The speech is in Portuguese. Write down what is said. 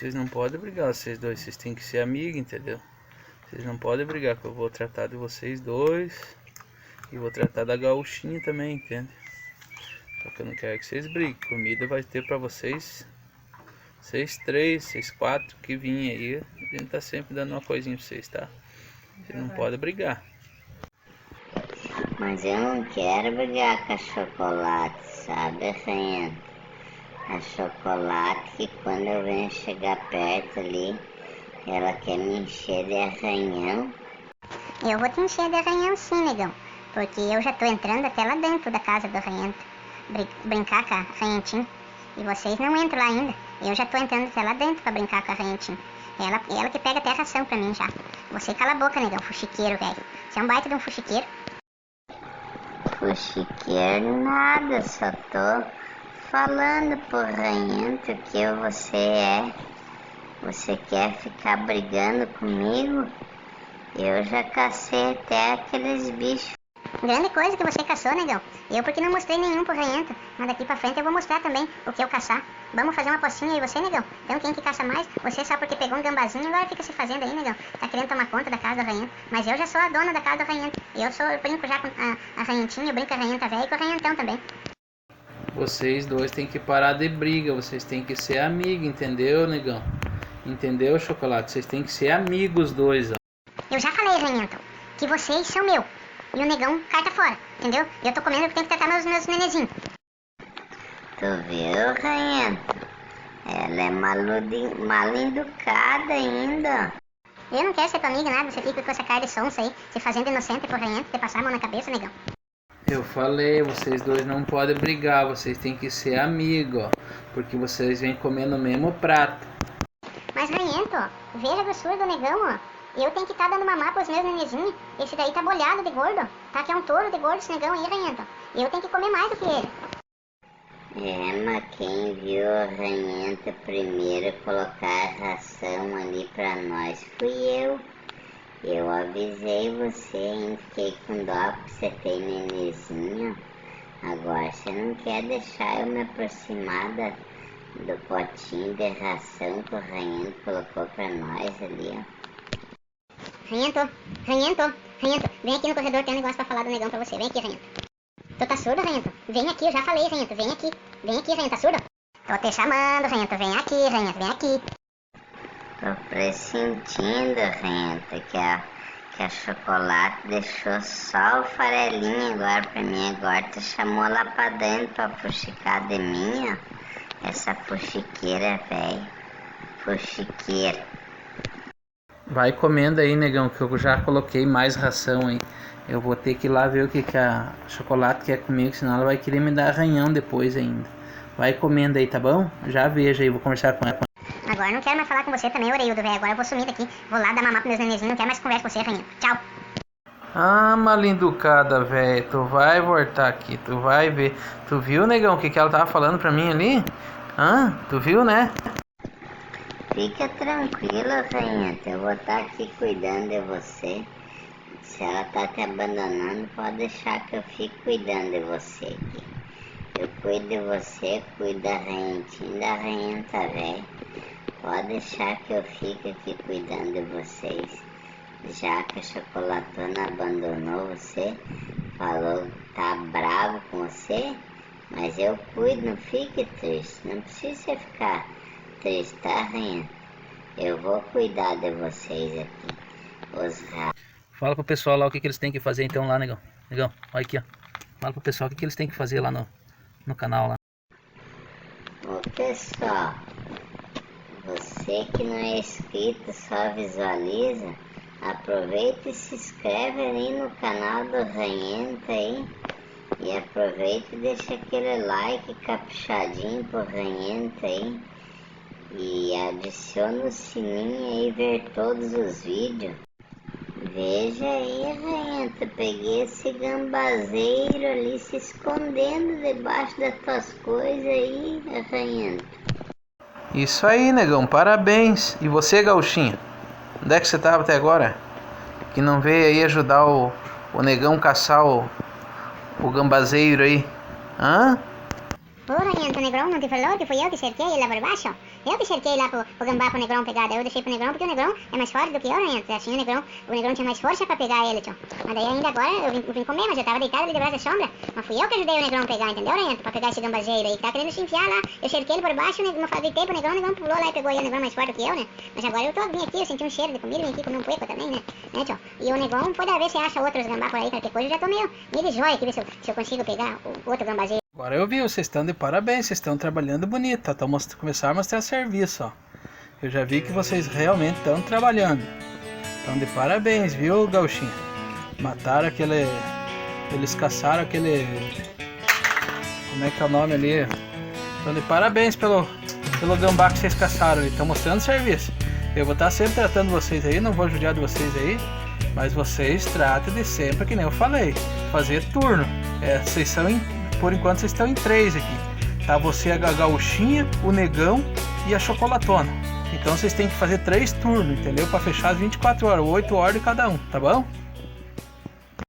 vocês não podem brigar, vocês dois. Vocês têm que ser amigos, entendeu? Vocês não podem brigar, que eu vou tratar de vocês dois. E vou tratar da gauchinha também, entende? Só que eu não quero que vocês briguem. Comida vai ter pra vocês. Vocês três, vocês quatro que vêm aí. A gente tá sempre dando uma coisinha pra vocês, tá? Vocês não podem brigar. Mas eu não quero brigar com a Chocolate, sabe, Arranhento? A Chocolate que quando eu venho chegar perto ali, ela quer me encher de arranhão. Eu vou te encher de arranhão sim, negão. Porque eu já tô entrando até lá dentro da casa do Arranhento. Brincar com a Arranhentinho. E vocês não entram lá ainda. Eu já tô entrando até lá dentro pra brincar com a Arranhentinho. Ela que pega até a ração pra mim já. Você cala a boca, negão, fuxiqueiro, velho. Você é um baita de um fuxiqueiro. Fuxiqueiro nada, só tô falando pro Arranhento que você é. Você quer ficar brigando comigo? Eu já cacei até aqueles bichos. Grande coisa que você caçou, negão. Eu porque não mostrei nenhum pro Arranhento. Mas daqui pra frente eu vou mostrar também o que eu caçar. Vamos fazer uma apostinha aí você, negão? Então quem que caça mais? Você só porque pegou um gambazinho agora fica se fazendo aí, negão. Tá querendo tomar conta da casa do Arranhento. Mas eu já sou a dona da casa do Arranhento. Eu brinco já com a Arranhentinha, eu brinco com a Arranhenta velha e com o Arranhentão também. Vocês dois têm que parar de briga. Vocês têm que ser amigos, entendeu, negão? Entendeu, Chocolate? Vocês têm que ser amigos dois, ó. Eu já falei, Arranhento, que vocês são meu. E o negão carta fora, entendeu? Eu tô comendo porque tem que tratar meus nenezinhos. Tu viu, Arranhento? Ela é mal educada ainda. Eu não quero ser tua amiga, nada. Você fica com essa cara de sonsa aí, se fazendo inocente pro Arranhento, te passar a mão na cabeça, negão. Eu falei, vocês dois não podem brigar. Vocês têm que ser amigos, ó. Porque vocês vêm comendo o mesmo prato. Mas, Arranhento, veja a grossura do negão, ó. Eu tenho que estar dando mamar pros meus nenezinhos. Esse daí tá bolhado de gordo. Tá que é um touro de gordo esse negão aí, Arranhento. Eu tenho que comer mais do que ele. É, mas quem viu o Arranhento primeiro colocar a ração ali pra nós fui eu. Eu avisei você, hein? Fiquei com dó porque você tem nenezinho. Agora você não quer deixar eu me aproximar do potinho de ração que o Arranhento colocou pra nós ali, ó. Arranhento, vem aqui no corredor, tem um negócio pra falar do negão pra você. Vem aqui, Arranhento. Tu tá surdo, Arranhento? Vem aqui, eu já falei, Arranhento, vem aqui, Arranhento, tá surdo? Tô te chamando, Arranhento, vem aqui, Arranhento, vem aqui. Tô pressentindo, Arranhento, que a Chocolate deixou só o farelinho agora pra mim. Agora tu chamou lá pra dentro pra fuxicar de mim, ó. Essa fuxiqueira, velho. Fuxiqueira. Vai comendo aí, negão, que eu já coloquei mais ração aí. Eu vou ter que ir lá ver o que a Chocolate quer comer, senão ela vai querer me dar arranhão depois ainda. Vai comendo aí, tá bom? Já vejo aí, vou conversar com ela. Agora eu não quero mais falar com você também, Oreildo, velho. Agora eu vou sumir daqui, vou lá dar mamar pros meus nenezinhos, não quero mais conversa com você, Arranhento. Tchau. Ah, malinducada, velho. Tu vai voltar aqui, tu vai ver. Tu viu, negão, o que ela tava falando pra mim ali? Ah, tu viu, né? Fica tranquilo, Arranhento. Eu vou estar aqui cuidando de você. Se ela tá te abandonando, pode deixar que eu fique cuidando de você aqui. Eu cuido de você, cuido da Arranhentinha e da Arranhenta velha. Pode deixar que eu fique aqui cuidando de vocês. Já que a Chocolatona abandonou você, falou que tá bravo com você, mas eu cuido, não fique triste. Não precisa ficar triste, tá, Arranhento? Eu vou cuidar de vocês aqui. Os ratos. Fala pro pessoal lá o que eles têm que fazer então lá, negão. Negão, olha aqui, ó. Fala pro pessoal o que eles têm que fazer lá no canal lá. Ô pessoal, você que não é inscrito, só visualiza, aproveita e se inscreve aí no canal do Arranhento aí. E aproveita e deixa aquele like caprichadinho pro Arranhento aí. E adiciona o sininho aí, ver todos os vídeos. Veja aí, Arranhento, peguei esse gambazeiro ali se escondendo debaixo das tuas coisas aí, Arranhento. Isso aí, negão, parabéns. E você, gauchinha? Onde é que você tava até agora? Que não veio aí ajudar o negão caçar o gambazeiro aí? Hã? Ô, Ranhento, o Negrão não te falou que fui eu que cerquei ele lá por baixo? Eu que cerquei lá pro gambá pro Negrão pegar, daí eu deixei pro Negrão porque o Negrão é mais forte do que eu, Ranhento. Assim o Negrão tinha mais força pra pegar ele, tio. Mas daí ainda agora eu vim comer, mas eu tava deitado ali debaixo da sombra. Mas fui eu que ajudei o Negrão a pegar, entendeu, Ranhento? Pra pegar esse gambazeiro aí que tá querendo se enfiar lá. Eu cerquei ele por baixo, eu gritei pro Negrão pulou lá e pegou ele, o Negrão é mais forte do que eu, né? Mas agora eu vim aqui, eu senti um cheiro de comida, vim aqui comer um pueco também, né, tio? E o Negrão, pode ver se acha outros gambá por aí, qualquer coisa, eu já tô meio de joia aqui, ver se eu consigo pegar o outro gambazeiro. Agora eu vi, vocês estão de parabéns, vocês estão trabalhando bonito, tá? Começaram a mostrar serviço, ó. Eu já vi que vocês realmente estão trabalhando. Estão de parabéns, viu, Gauchinho? Mataram aquele... Eles caçaram aquele... Como é que é o nome ali? Estão de parabéns pelo gambá que vocês caçaram aí. Estão mostrando serviço. Eu vou estar sempre tratando vocês aí, não vou judiar de vocês aí. Mas vocês tratem de sempre, que nem eu falei. Fazer turno. Vocês são... Por enquanto vocês estão em 3 aqui, tá? Você, a Gauchinha, o Negão e a Chocolatona. Então vocês têm que fazer 3 turnos, entendeu? Para fechar as 24 horas, 8 horas de cada um, tá bom?